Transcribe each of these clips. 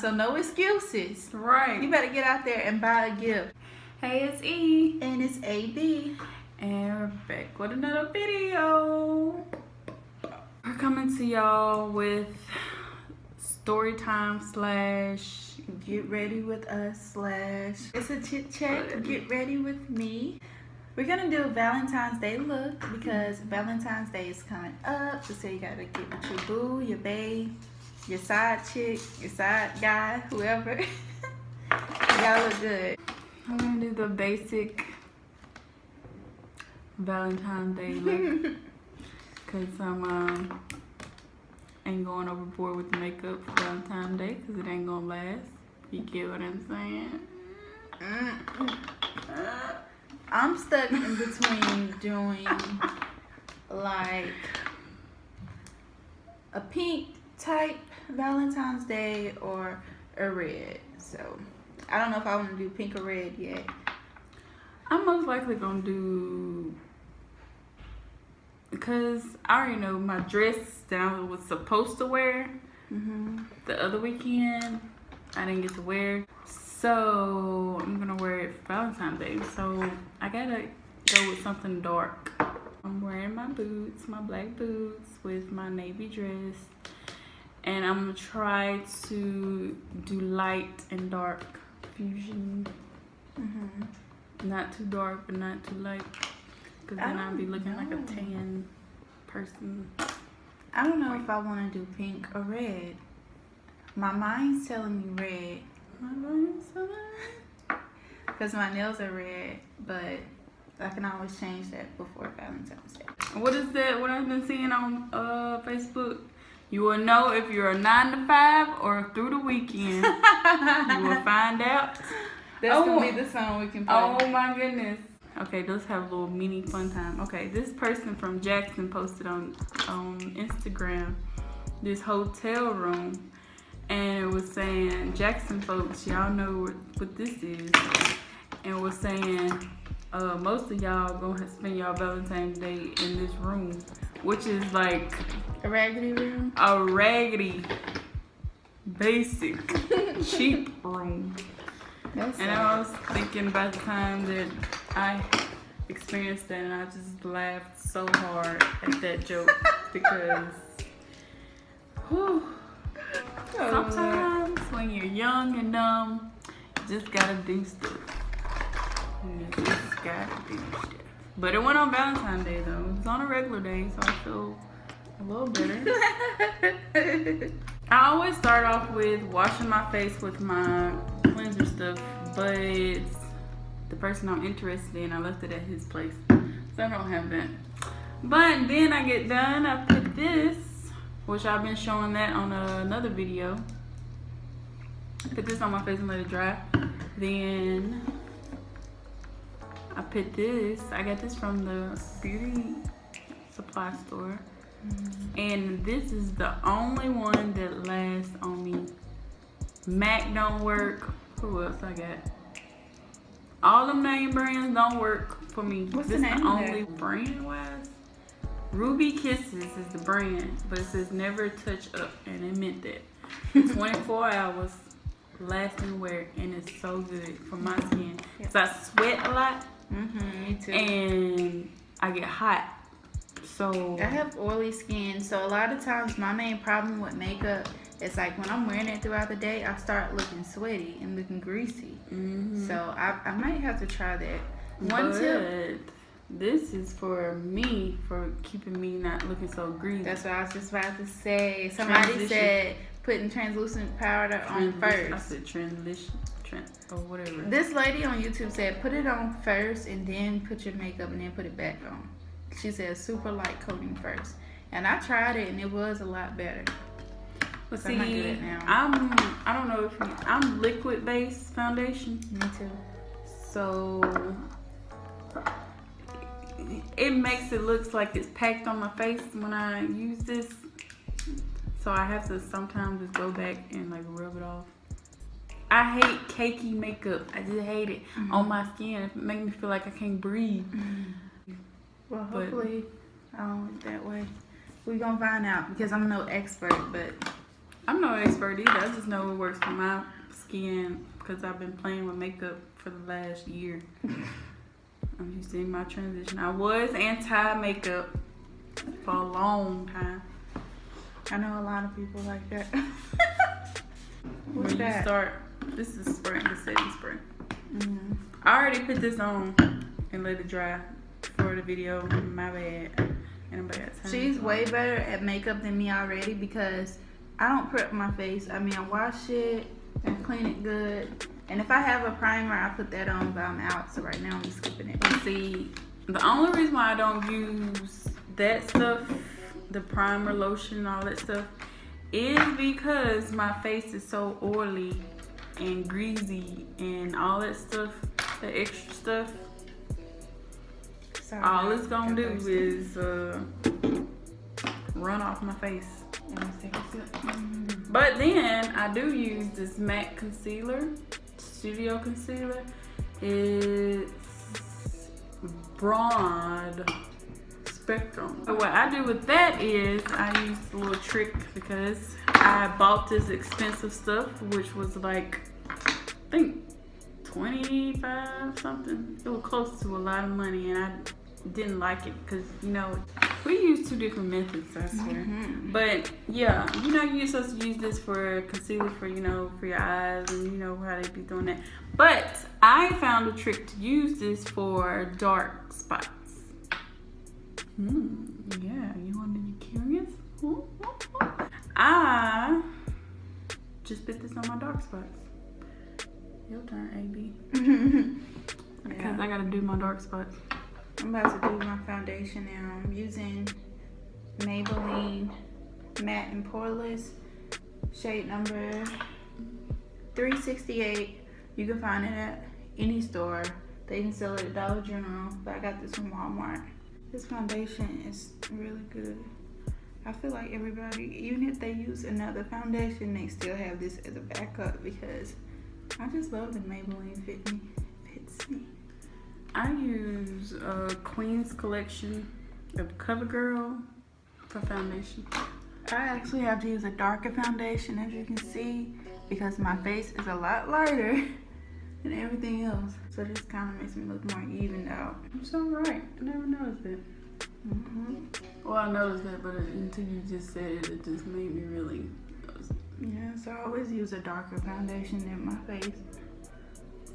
so no excuses. Right. You better get out there and buy a gift. Hey, it's E. And it's AB. And we're back with another video. We're coming to y'all with story time / get ready with us / it's a chit chat. Get ready with me. We're gonna do a Valentine's Day look because Valentine's Day is coming up. So you gotta get with your boo, your babe, your side chick, your side guy, whoever. You gotta look good. I'm gonna do the basic Valentine's Day look because I'm ain't going overboard with the makeup for Valentine's Day because it ain't gonna last. You get what I'm saying? I'm stuck in between doing like a pink type Valentine's Day or a red. So I don't know if I want to do pink or red yet. I'm most likely gonna do, because I already know my dress that I was supposed to wear the other weekend, I didn't get to wear. So I'm gonna wear it for Valentine's Day. So I gotta go with something dark. I'm wearing my boots, my black boots with my navy dress. And I'm gonna try to do light and dark fusion. Not too dark, but not too light. Because then I'll be looking like a tan person. I don't know if I want to do pink or red. My mind's telling me red. My mind's telling me. Because my nails are red, but I can always change that before Valentine's Day. What is that? What I've been seeing on Facebook? You will know if you're a 9 to 5 or through the weekend. You will find out. That's gonna be the song we can play. Oh my goodness. Okay, let's have a little mini fun time. Okay, this person from Jackson posted on Instagram this hotel room, and it was saying, Jackson folks, y'all know what this is, and it was saying most of y'all gonna spend y'all Valentine's Day in this room, which is like a raggedy room, a raggedy, basic, cheap room. And I was thinking about the time that I experienced that, and I just laughed so hard at that joke because sometimes when you're young and dumb, you just gotta do stuff. You just gotta do stuff. But it went on Valentine's Day though. It was on a regular day, so I feel a little better. I always start off with washing my face with my cleanser stuff, but the person I'm interested in, I left it at his place, so I don't have that. But then I get done, I put this, which I've been showing that on another video. Put this on my face and let it dry. Then I put this. I got this from the beauty supply store. And this is the only one that lasts on me. MAC don't work. Who else I got? All them name brands don't work for me. What's this the name the of only that? brand wise. Ruby Kisses is the brand, but it says never touch up, and it meant that. 24 hours lasting wear, and it's so good for my skin. Cause I sweat a lot. Me too. And I get hot. So I have oily skin, so a lot of times my main problem with makeup is like when I'm wearing it throughout the day, I start looking sweaty and looking greasy. So I might have to try that. One tip. This is for me, for keeping me not looking so greasy. That's what I was just about to say. Somebody said putting translucent powder on first. I said or whatever. This lady on YouTube said put it on first and then put your makeup and then put it back on. She said super light coating first. And I tried it and it was a lot better. But so see, I'm not good now. I don't know if I'm liquid based foundation. Me too. So it makes it look like it's packed on my face when I use this. So I have to sometimes just go back and like rub it off. I hate cakey makeup. I just hate it on my skin. It makes me feel like I can't breathe. Well, hopefully I don't look that way. We're gonna find out because I'm no expert, but I'm no expert either. I just know it works for my skin because I've been playing with makeup for the last year. I'm just seeing my transition. I was anti-makeup for a long time. I know a lot of people like that. What's When that? you start, this is spray, the setting spray. Mm-hmm. I already put this on and let it dry for the video. My bad. And a bad time. She's way better at makeup than me already because I don't prep my face. I mean, I wash it and clean it good. And if I have a primer, I put that on, but I'm out. So right now I'm just skipping it. See, the only reason why I don't use that stuff, the primer, lotion, all that stuff, is because my face is so oily and greasy and all that stuff, the extra stuff. Sorry, All it's gonna do thirsty. is run off my face. Let's take a sip. Mm-hmm. But then I do use this matte concealer, studio concealer. It's broad spectrum. But what I do with that is I use a little trick because I bought this expensive stuff, which was like, I think 25 something. It was close to a lot of money, and I didn't like it because, you know, we use two different methods, I swear. Mm-hmm. But yeah, you know, you're supposed to use this for concealer for, you know, for your eyes, and you know how they be doing that. But I found a trick to use this for dark spots. Yeah, you want to be curious? I just put this on my dark spots. Your turn, AB. Because I gotta do my dark spots. I'm about to do my foundation now. I'm using Maybelline Matte and Poreless, shade number 368. You can find it at any store. They can sell it at Dollar General, but I got this from Walmart. This foundation is really good. I feel like everybody, even if they use another foundation, they still have this as a backup because I just love the Maybelline fits me. I use Queen's Collection of CoverGirl for foundation. I actually have to use a darker foundation, as you can see, because my face is a lot lighter than everything else. So this kind of makes me look more evened out. It's alright. I never noticed it. Mm-hmm. Well, I noticed that, but until you just said it, it just made me really notice it. Yeah, so I always use a darker foundation in my face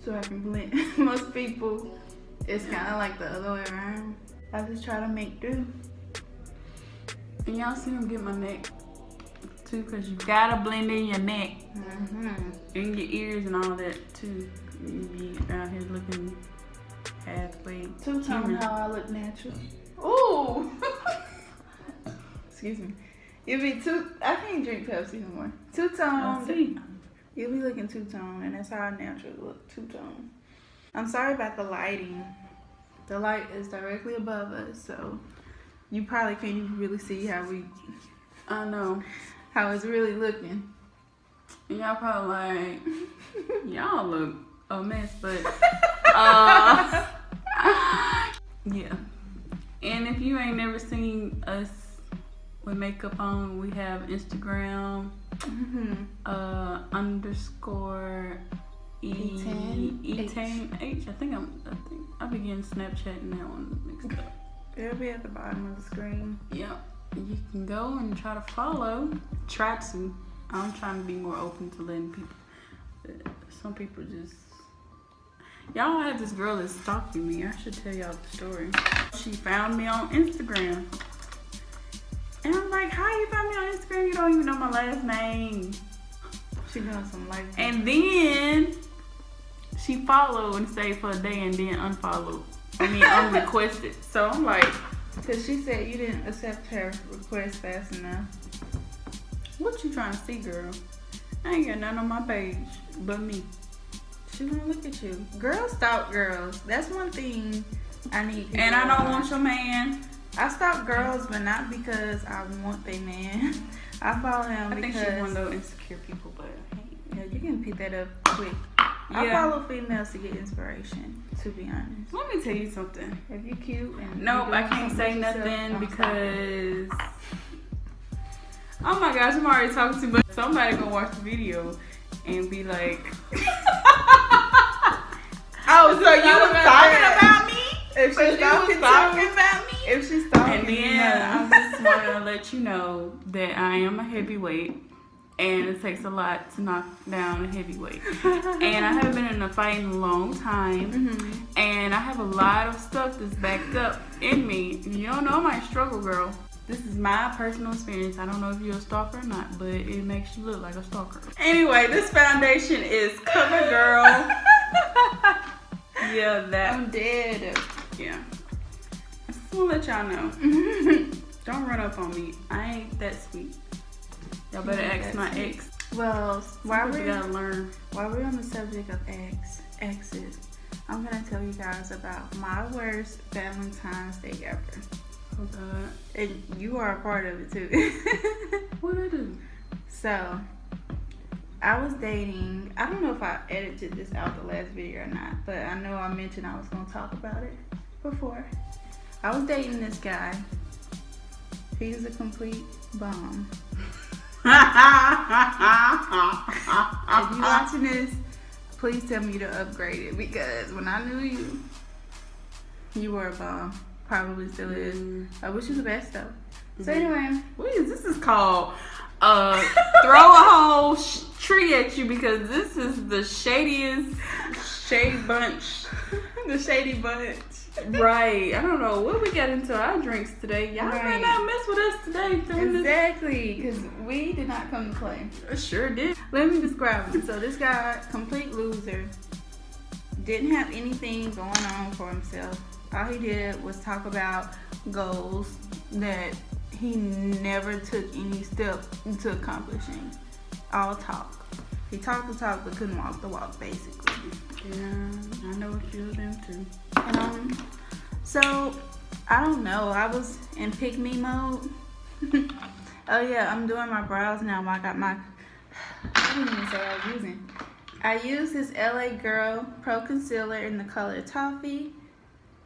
so I can blend. Most people, it's kind of like the other way around. I just try to make do. And y'all see them get my neck too, because you gotta blend in your neck and your ears and all that too. You be out here looking halfway. Two-tone how I look natural. Ooh! Excuse me. You'll be I can't drink Pepsi no more. Two-tone. See. You'll be looking two-tone, and that's how I naturally look, two-tone. I'm sorry about the lighting. The light is directly above us, so you probably can't even really see how I know. how it's really looking. And y'all probably like, y'all look a mess, but yeah. And if you ain't never seen us with makeup on, we have Instagram _E10H. I think I began Snapchatting that one mixed up. It'll be at the bottom of the screen. Yeah, you can go and try to follow. Try to. I'm trying to be more open to letting people. Some people just. Y'all have this girl that's stalking me. I should tell y'all the story. She found me on Instagram. And I'm like, how you found me on Instagram? You don't even know my last name. She doing some life. And then she followed and stayed for a day and then unfollowed. I mean, unrequested. So I'm like, because she said you didn't accept her request fast enough. what you trying to see, girl? I ain't got nothing on my page but me. She wanna look at you. Girls stalk girls. That's one thing I need. And I don't want your man. I stalk girls, but not because I want their man. I follow him I think because she's one of those insecure people, but yeah, you can pick that up quick. I Yeah. follow females to get inspiration, to be honest. let me tell you something. If you cute and Nope, you I doing can't something say for yourself, nothing I'm because Oh my gosh, I'm already talking too much. Somebody gonna watch the video and be like, oh, so you was talking about me? If she's talking about me? If she's talking, and then I just want to let you know that I am a heavyweight, and it takes a lot to knock down a heavyweight. And I haven't been in a fight in a long time, and I have a lot of stuff that's backed up in me. You don't know my struggle, girl. This is my personal experience. I don't know if you're a stalker or not, but it makes you look like a stalker. Anyway, this foundation is CoverGirl. Yeah, that. I'm dead. Yeah. I just want to let y'all know. Don't run up on me. I ain't that sweet. Y'all better ask my ex. Well, while we gotta learn. While we're on the subject of exes, I'm gonna tell you guys about my worst Valentine's Day ever. Oh God. And you are a part of it too. What'd I do? So, I was dating, I don't know if I edited this out the last video or not, but I know I mentioned I was going to talk about it before. I was dating this guy. He's a complete bum. If you're watching this, please tell me to upgrade it, because when I knew you, you were a bum. Probably still is. I wish you the best though. So anyway. This is called throw a whole tree at you, because this is the shadiest shady bunch. The shady bunch. Right. I don't know what we got into our drinks today. Y'all might not mess with us today. Exactly, because we did not come to play. Sure did. Let me describe him. So this guy, complete loser, didn't have anything going on for himself. All he did was talk about goals that he never took any step into accomplishing. All talk. He talked the talk but couldn't walk the walk, basically. Yeah, I know what you're into. So, I don't know. I was in pick me mode. Oh yeah, I'm doing my brows now. I got my, I didn't even say what I was using. I used this LA Girl Pro Concealer in the color Toffee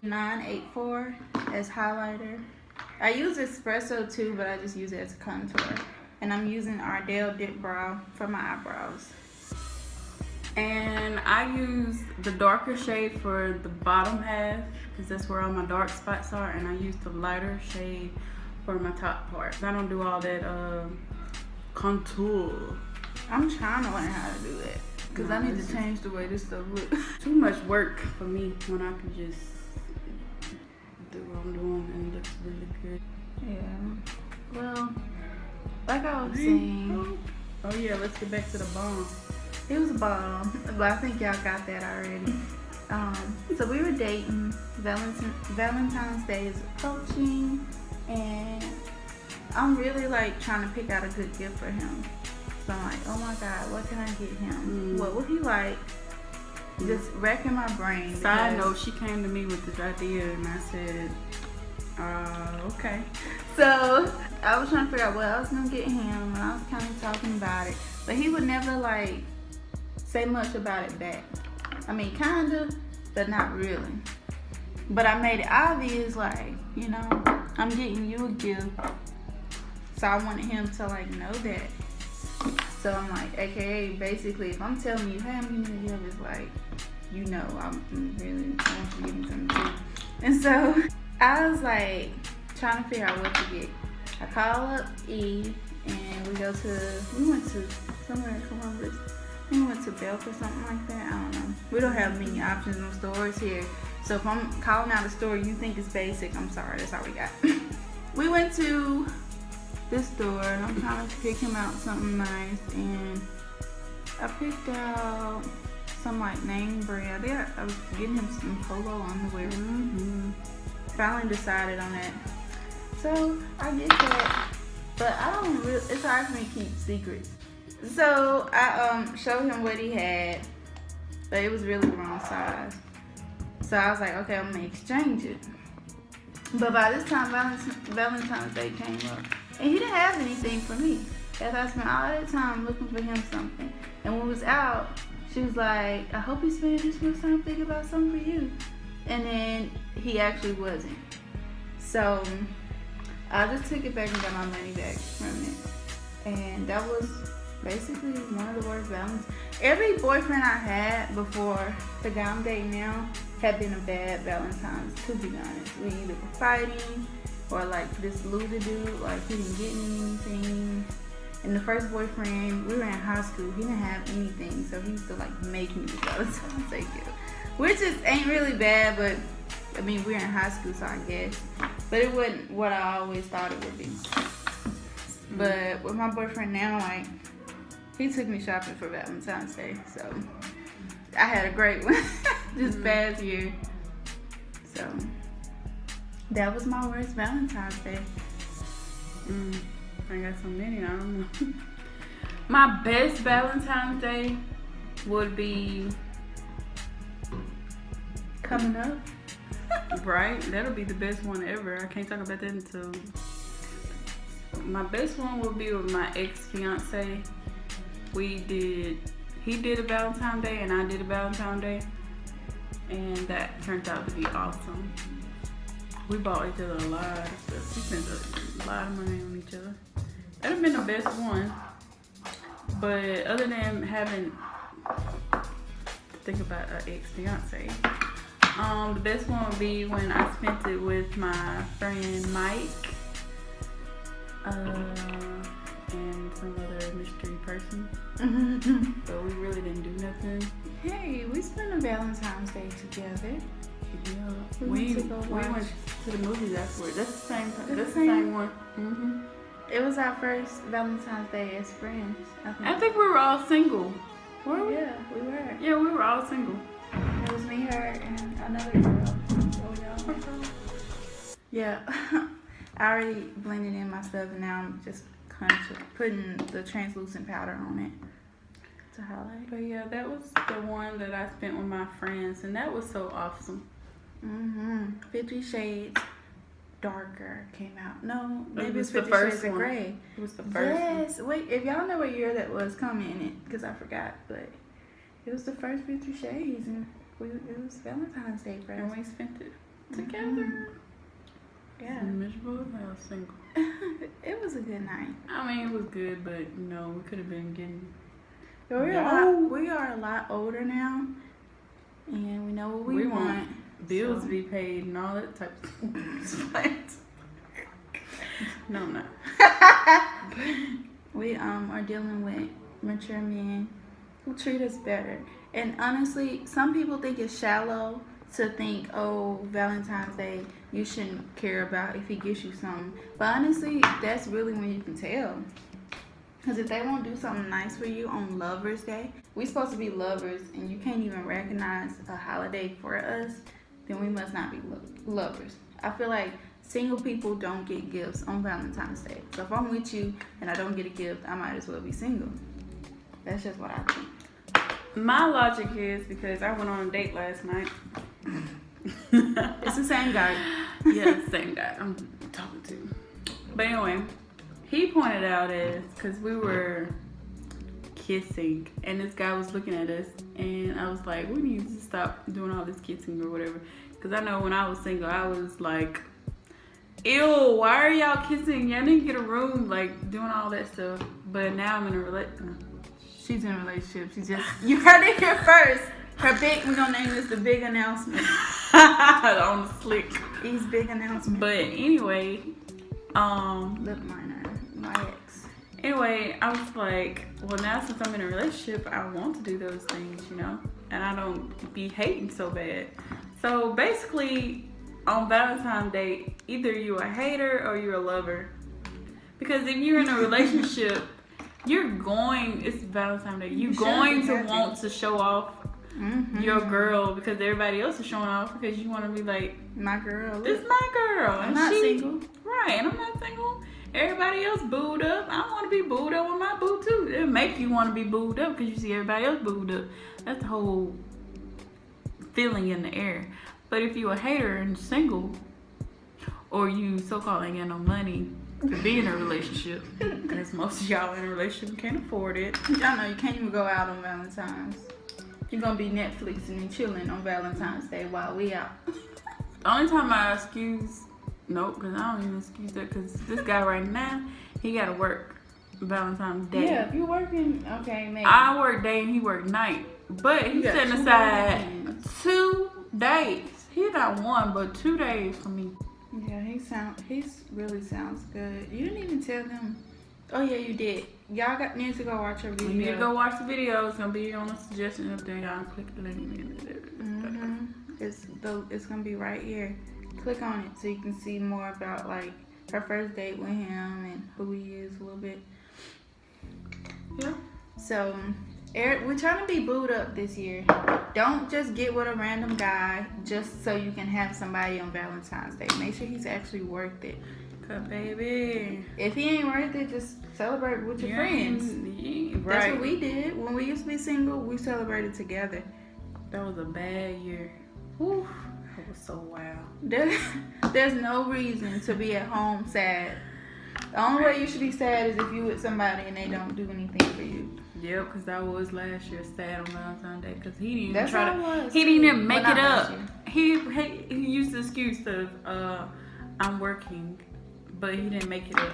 984 as highlighter. I use espresso too, but I just use it as a contour. And I'm using Ardell Dip Brow for my eyebrows. And I use the darker shade for the bottom half, because that's where all my dark spots are. And I use the lighter shade for my top part. I don't do all that contour. I'm trying to learn how to do that, because I need to change the way this stuff looks. Too much work for me when I can just do what I'm doing and it looks really good. Yeah. Well, like I was saying. Oh yeah, let's get back to the bomb. It was a bomb, but I think y'all got that already. So we were dating. Valentine's Day is approaching, and I'm really like trying to pick out a good gift for him. So I'm like, oh my God, what can I get him? What would he like? Just racking my brain. Side note, she came to me with this idea, and I said, okay. So I was trying to figure out what I was gonna get him, and I was kind of talking about it, but he would never like say much about it back. I mean, kinda, but not really. But I made it obvious, like, you know, I'm getting you a gift, so I wanted him to like know that. So I'm like, AKA, basically, if I'm telling you, hey, I'm getting you a gift, it's like, you know, I'm really want you to give me something too. And so I was like trying to figure out what to get. I call up Eve, and we went to somewhere in Columbus. I think we went to Belk or something like that. I don't know. We don't have many options in stores here. So if I'm calling out a store you think it's basic, I'm sorry, that's all we got. We went to this store, and I'm trying to pick him out something nice, and I picked out some like name brand. I was getting him some polo underwear. Finally decided on that. So I get that, but I don't really, it's hard for me to keep secrets. So I showed him what he had, but it was really the wrong size. So I was like, okay, I'm gonna exchange it. But by this time, Valentine's Day came up, and he didn't have anything for me. After I spent all that time looking for him something, and when we was out, she was like, I hope he's finished this week, so I'm thinking about something for you. And then he actually wasn't. So I just took it back and got my money back from it. And that was basically one of the worst Valentines. Every boyfriend I had before the guy I'm dating now had been a bad Valentine's, to be honest. We either were fighting or like this loser dude, like he didn't get me anything. And the first boyfriend, we were in high school, he didn't have anything, so he used to like make me the Valentine's Day gift. Which is ain't really bad, but I mean we're in high school, so I guess. But it wasn't what I always thought it would be. But with my boyfriend now, like, he took me shopping for Valentine's Day, so I had a great one this past year. So that was my worst Valentine's Day. I got so many, I don't know. My best Valentine's Day would be Coming up. right. That'll be the best one ever. I can't talk about that until. My best one would be with my ex-fiance. He did a Valentine's Day and I did a Valentine's Day, and that turned out to be awesome. We bought each other a lot of stuff. We spent a lot of money on each other. That'd have been the best one. But other than having to think about an ex-fiance, the best one would be when I spent it with my friend Mike. And some other mystery person. But we really didn't do nothing. Hey, we spent a Valentine's Day together. Yeah. We went to the movies afterwards. That's the same one. Mm-hmm. It was our first Valentine's Day as friends. I think we were all single. Were we? Yeah, we were. Yeah, we were all single. It was me, her, and another girl. Oh, y'all. Yeah. I already blended in my stuff, and now I'm just kind of putting the translucent powder on it to highlight. But yeah, that was the one that I spent with my friends, and that was so awesome. 50 Shades Darker came out. No, maybe It was it's the 50 first Shades of one. Grey. It was the first one. Yes. Wait, if y'all know what year that was, comment it, because I forgot. But it was the first 50 Shades, and it was Valentine's Day for us. And we spent it together. Yeah. Miserable as hell, single. It was a good night. I mean, it was good, but you know, we could have been getting. But we are a lot older now, and we know what we want. Bills to be paid and all that type of stuff. No, I'm not. We are dealing with mature men who treat us better. And honestly, some people think it's shallow to think, oh, Valentine's Day, you shouldn't care about if he gives you something. But honestly, that's really when you can tell. Because if they won't do something nice for you on Lover's Day, we're supposed to be lovers, and you can't even recognize a holiday for us, then we must not be lovers. I feel like single people don't get gifts on Valentine's Day. So if I'm with you and I don't get a gift, I might as well be single. That's just what I think. My logic is because I went on a date last night. It's the same guy. Yeah, the same guy I'm talking to. But anyway, he pointed out because we were kissing and this guy was looking at us, and I was like, we need to stop doing all this kissing or whatever. Because I know when I was single, I was like, ew, why are y'all kissing? Y'all didn't get a room, like doing all that stuff. But now I'm in a relationship. She's in a relationship. She's just, you heard it here first. We're gonna name this the big announcement. On the slick. These big announcements. But anyway, lip liner, my ex. Anyway, I was like, well, now since I'm in a relationship, I want to do those things, you know, and I don't be hating so bad. So basically, on Valentine's Day, either you're a hater or you're a lover. Because if you're in a relationship, it's Valentine's Day, you're going to want to show off your girl because everybody else is showing off, because you want to be like, my girl. This is my girl. I'm not single. Right, and I'm not single. Everybody else booed up. I want to be booed up with my boo too. It'll make you want to be booed up because you see everybody else booed up. That's the whole feeling in the air. But if you a hater and single, or you so-called ain't got no money to be in a relationship, because most of y'all in a relationship can't afford it. Y'all know you can't even go out on Valentine's. You're gonna be Netflixing and chilling on Valentine's Day while we out. The only time I excuse, nope, because I don't even excuse that, because this guy right now, he gotta work. Valentine's Day. Yeah, if you're working, okay, maybe. I work day and he work night. But he's setting aside 2 days. He not 1, but 2 days for me. Yeah, he really sounds good. You didn't even tell them. Oh yeah, you did. Y'all need to go watch your video. You need to go watch the video. It's gonna be on the suggestion up there. Y'all click the link. It's gonna be right here. Click on it so you can see more about like her first date with him and who he is a little bit. Yeah. So, Eric, we're trying to be booed up this year. Don't just get with a random guy just so you can have somebody on Valentine's Day. Make sure he's actually worth it. Cause baby, if he ain't worth it, just celebrate with your friends. Right. That's what we did. When we used to be single, we celebrated together. That was a bad year. Whew. That was so wild. There's no reason to be at home sad. The only way you should be sad is if you with somebody and they don't do anything for you. Yeah, because that was last year sad on Valentine's Day because he didn't That's try how to. it was. He didn't even make it up. He used the excuse of I'm working, but he didn't make it up.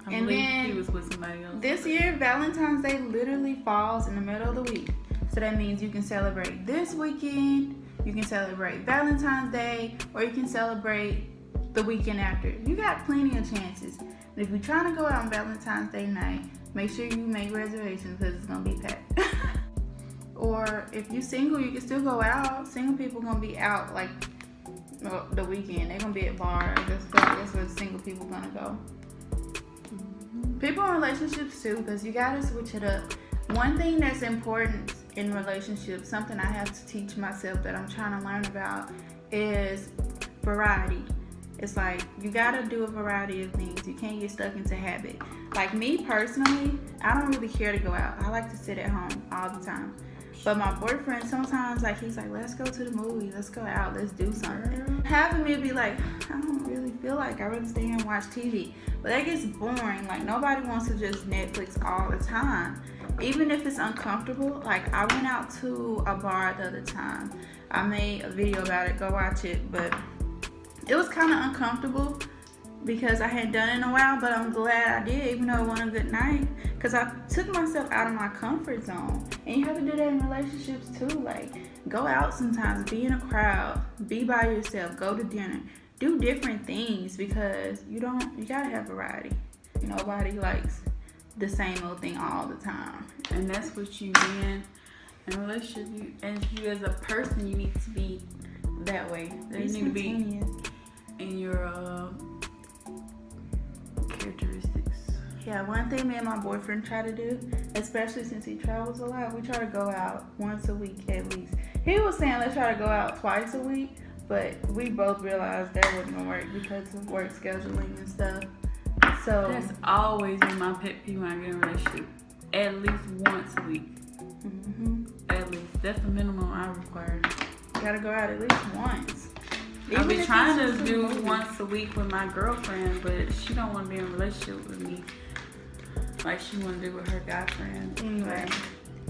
I believe he was with somebody else. This year, Valentine's Day literally falls in the middle of the week. So that means you can celebrate this weekend, you can celebrate Valentine's Day, or you can celebrate the weekend after. You got plenty of chances. And if you're trying to go out on Valentine's Day night, make sure you make reservations because it's going to be packed. Or if you're single, you can still go out. Single people going to be out like the weekend. They're going to be at bars. That's where single people going to go. People in relationships too, because you got to switch it up. One thing that's important in relationships, something I have to teach myself that I'm trying to learn about, is variety. It's like you gotta do a variety of things. You can't get stuck into habit. Like me personally, I don't really care to go out. I like to sit at home all the time. But my boyfriend, sometimes he's like, let's go to the movies, let's go out, let's do something. Having me be like, I don't really feel like I'd rather stay here and watch TV. But that gets boring. Like nobody wants to just Netflix all the time. Even if it's uncomfortable. Like I went out to a bar the other time. I made a video about it, go watch it, but it was kind of uncomfortable because I hadn't done it in a while, but I'm glad I did, even though it wasn't a good night, because I took myself out of my comfort zone. And you have to do that in relationships too. Like, go out sometimes, be in a crowd, be by yourself, go to dinner, do different things, because you gotta have variety. Nobody likes the same old thing all the time. And that's what you in a relationship. You as a person, you need to be that way. You need to be in your characteristics. Yeah, one thing me and my boyfriend try to do, especially since he travels a lot, we try to go out once a week at least. He was saying let's try to go out twice a week, but we both realized that wasn't gonna work because of work scheduling and stuff. So that's always been my pet peeve when I get in a relationship. At least once a week. Mm-hmm. At least. That's the minimum I require. You gotta go out at least once. I've been trying to do once a week with my girlfriend, but she don't want to be in a relationship with me like she want to do with her guy friend. Anyway,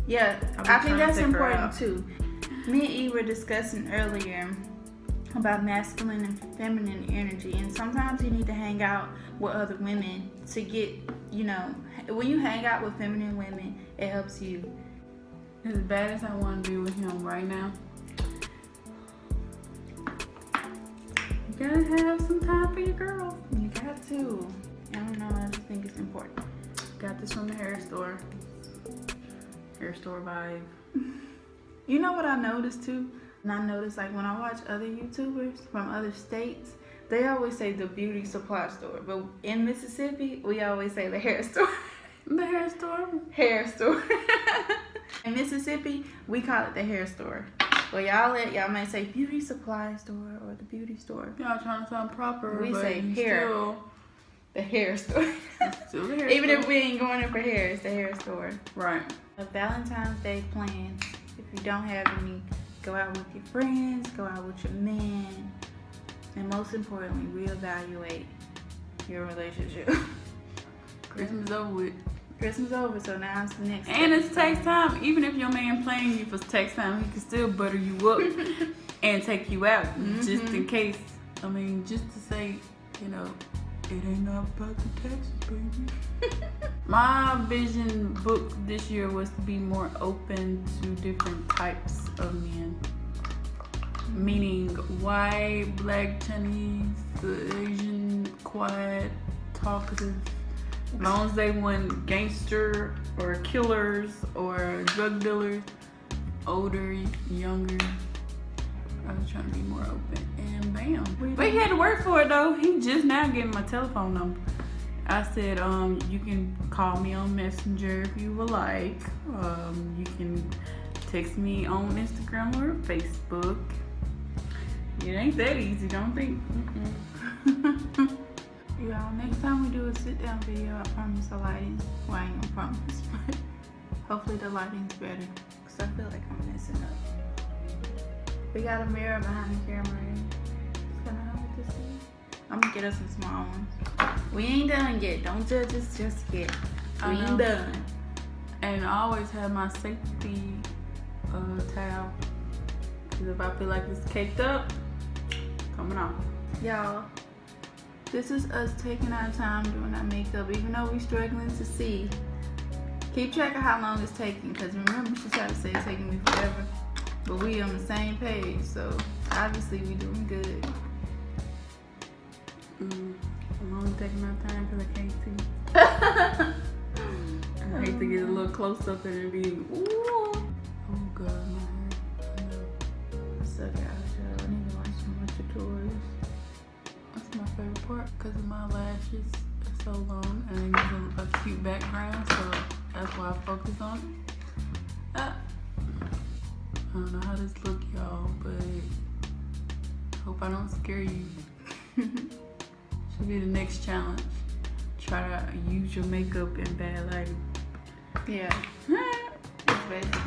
yeah, I think that's important too. Me and E were discussing earlier about masculine and feminine energy, and sometimes you need to hang out with other women to get, when you hang out with feminine women, it helps you. As bad as I want to be with him right now, you gotta have some time for your girl. You got to. I don't know, I just think it's important. Got this from the hair store. Hair store vibe. You know what I noticed too? And I noticed like when I watch other YouTubers from other states, they always say the beauty supply store. But in Mississippi, we always say the hair store. The hair store? Hair store. In Mississippi, we call it the hair store. Well, y'all may say beauty supply store or the beauty store. Y'all trying to sound proper. We but say hair. The hair store. Still the hair Even store. if we ain't going in for hair, it's the hair store. Right. A Valentine's Day plans. If you don't have any, go out with your friends, go out with your man, and most importantly, reevaluate your relationship. Christmas over with. Christmas over, so now it's the next step. And it's tax time. Even if your man playing you for tax time, he can still butter you up and take you out. Just in case. I mean, just to say, It ain't not about the taxes, baby. My vision book this year was to be more open to different types of men. Meaning white, black, Chinese, Asian, quiet, talkative. As long as they weren't gangster or killers or drug dealers, older, younger. I was trying to be more open, and bam. But he had to work for it though. He just now gave me my telephone number. I said, you can call me on Messenger if you would like. You can text me on Instagram or Facebook. It ain't that easy, don't think. Y'all, next time we do a sit down video, I promise the lighting. Well, I ain't gonna promise, but hopefully the lighting's better. Cause I feel like I'm messing up. We got a mirror behind the camera. It's kinda hard to see. I'm gonna get us some small ones. We ain't done yet. Don't judge us just yet. We ain't done. And I always have my safety towel. Cause if I feel like it's caked up, coming off. Y'all, this is us taking our time doing our makeup, even though we're struggling to see. Keep track of how long it's taking, because remember, she tried to say it's taking me forever. But we on the same page, so obviously we doing good. I'm only taking my time because I can't see. I hate to get a little close up and it be, ooh. Oh God, my hair. I know. I suck out, y'all. I need to watch some more tutorials. That's my favorite part because of my lashes are so long and I need a cute background, so that's why I focus on it. I don't know how this look, y'all, but hope I don't scare you. Should be the next challenge. Try to use your makeup in bad lighting. Yeah.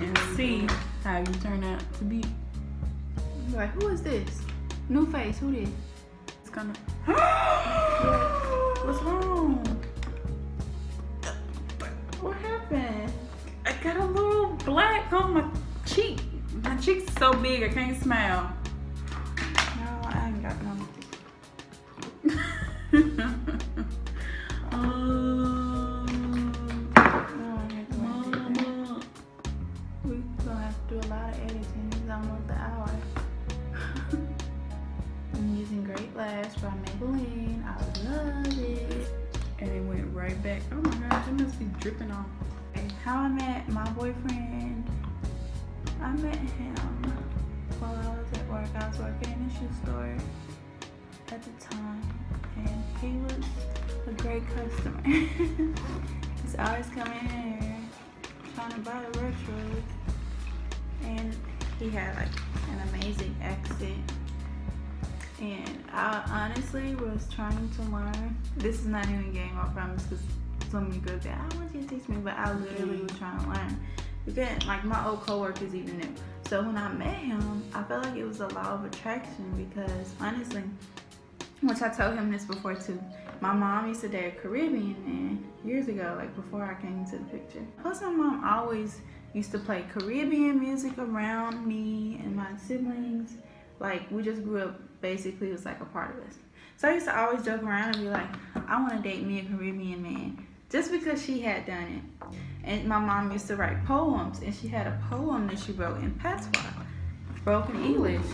And see how you turn out to be. Like, who is this? New face, who this? It's gonna. What's wrong? What happened? I got a little black on my cheek. My cheeks are so big I can't smile. No, I ain't got none. Mama. We gonna have to do a lot of editing. It's almost the hour. I'm using Great Lash by Maybelline. I love it. And it went right back. Oh my gosh, it must be dripping off. How I met my boyfriend. I met him while I was at work. I was working in a shoe store at the time, and he was a great customer. He's always coming in here trying to buy the retro, and he had like an amazing accent. And I honestly was trying to learn. This is not even a game, I promise, because so many girls say, I want you to teach me, but I literally was trying to learn. Because like my old coworkers even knew. So when I met him, I felt like it was a law of attraction because honestly, which I told him this before too, my mom used to date a Caribbean man years ago, like before I came into the picture. Plus my mom always used to play Caribbean music around me and my siblings. Like we just grew up, basically it was like a part of us. So I used to always joke around and be like, I want to date me a Caribbean man. Just because she had done it. And my mom used to write poems, and she had a poem that she wrote in patois, broken English.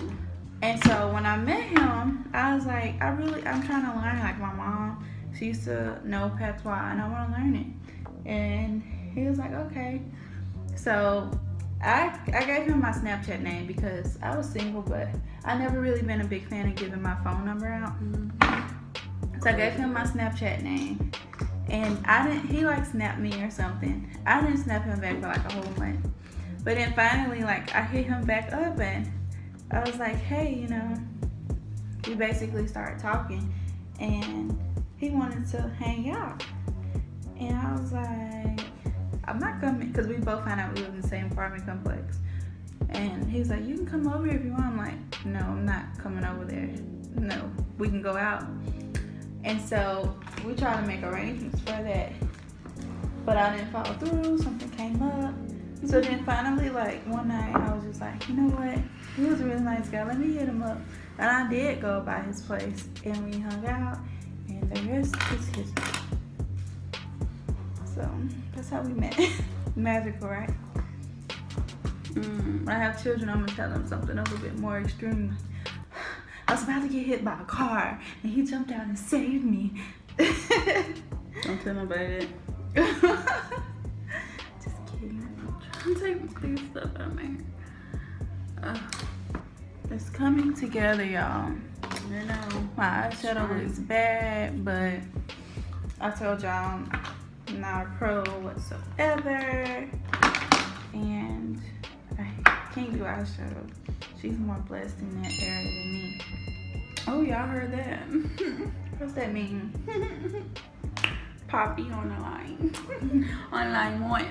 And so when I met him, I was like, I'm trying to learn. Like my mom, she used to know patois, and I want to learn it. And he was like, okay. So I gave him my Snapchat name because I was single, but I never really been a big fan of giving my phone number out. So I gave him my Snapchat name. And he like snapped me or something. I didn't snap him back for like a whole month. But then finally, like I hit him back up and I was like, hey, you know, we basically started talking and he wanted to hang out. And I was like, I'm not coming, because we both found out we live in the same apartment complex. And he was like, you can come over if you want. I'm like, no, I'm not coming over there. No, we can go out. And so we tried to make arrangements for that, but I didn't follow through. Something came up. So then finally, like one night, I was just like, you know what? He was a really nice guy. Let me hit him up. And I did go by his place, and we hung out. And the rest is history. So that's how we met. Magical, right? When I have children, I'm gonna tell them something a little bit more extreme. I was about to get hit by a car, and he jumped out and saved me. Don't tell nobody that. Just kidding. I'm trying to take these stuff out of my hair. It's coming together, y'all. I know. My eyeshadow looks bad, but I told y'all I'm not a pro whatsoever. And I can't do eyeshadow. She's more blessed in that area than me. Oh, y'all heard that? What's that mean? Poppy on the line. On line 1.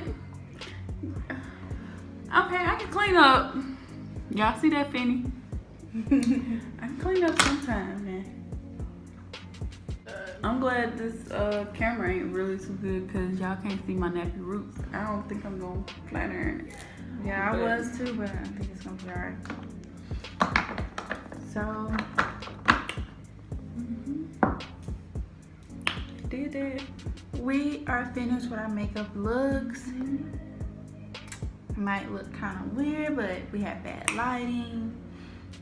Okay, I can clean up. Y'all see that, Finny? I can clean up sometime, man. I'm glad this camera ain't really too good because y'all can't see my nappy roots. I don't think I'm gonna flatter it. Yeah, I was too, but I think it's gonna be alright. So, Did it. we are finished with our makeup looks. Might look kind of weird, but we had bad lighting.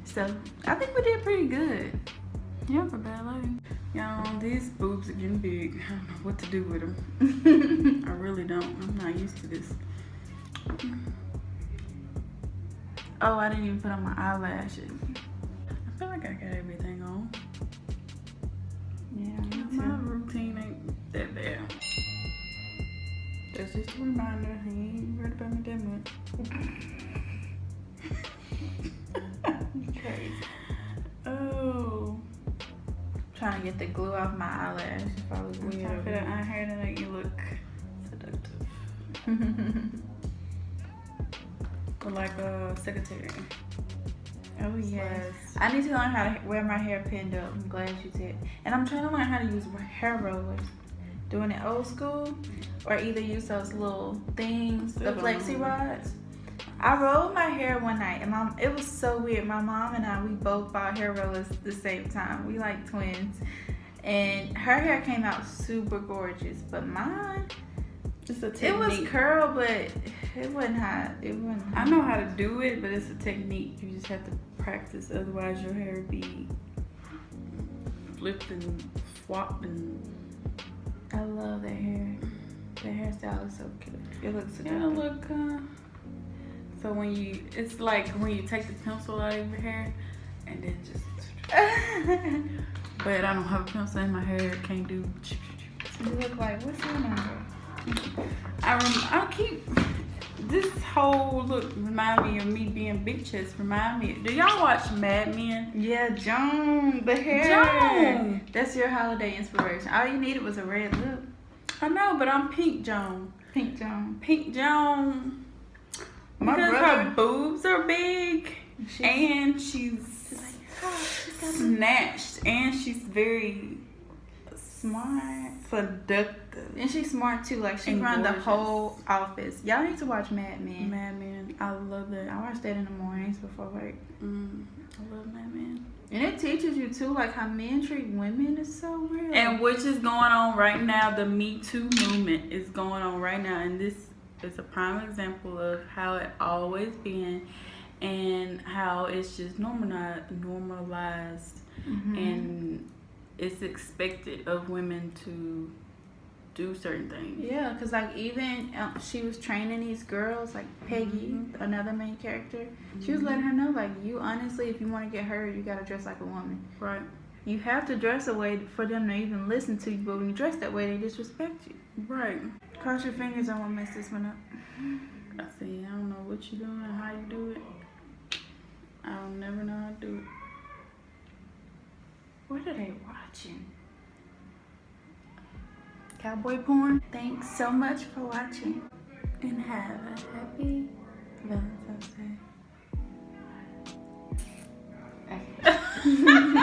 So, I think we did pretty good. Yeah, for bad lighting. Y'all, these boobs are getting big. I don't know what to do with them. I really don't. I'm not used to this. Oh, I didn't even put on my eyelashes. I feel like I got everything on. Yeah, me My too. routine ain't that bad. That's just a reminder. He ain't worried about me that much. Crazy. Oh. Trying to get the glue off my eyelash if I was Time weird. for that eye hair to make you look seductive. Or like a secretary. Oh yes. Yes. I need to learn how to wear my hair pinned up. I'm glad you did. And I'm trying to learn how to use hair rollers. Doing it old school, or either use those little things, the flexi rods. I rolled my hair one night, and it was so weird. My mom and I, we both bought hair rollers at the same time. We like twins, and her hair came out super gorgeous, but mine, It's a it technique. was curl, but it wasn't hot. It wasn't. I know how to do it, but it's a technique. You just have to practice. Otherwise, your hair be flipped and swapped and. I love that hair. The hairstyle is so cute. It looks Yeah, seductive. look. So it's like when you take the pencil out of your hair, and then just. But I don't have a pencil in my hair. Can't do. You look like, what's your number? I keep this whole look remind me of me being big chest. Remind me. Do y'all watch Mad Men? Yeah, Joan, the hair. Joan. That's your holiday inspiration. All you needed was a red lip. I know, but I'm Pink Joan. Pink Joan. Pink Joan. My Because brother- her boobs are big and she's snatched and she's very Smart. seductive. And she's smart too. Like she And run the gorgeous. whole office. Y'all need to watch Mad Men. Mad Men. I love that. I watch that in the mornings before work. I love Mad Men. And it teaches you too, like how men treat women is so real. And which is going on right now, the Me Too movement is going on right now. And this is a prime example of how it always been and how it's just normalized and it's expected of women to do certain things. Yeah, because like even she was training these girls, like Peggy, another main character. She was letting her know, like, you honestly, if you want to get hurt, you got to dress like a woman. Right. You have to dress a way for them to even listen to you, but when you dress that way, they disrespect you. Right. Cross your fingers, I won't mess this one up. I see. I don't know what you're doing, how you do it. I'll never know how to do it. What are they watching? Cowboy porn? Thanks so much for watching. And have a happy Valentine's Day. Okay.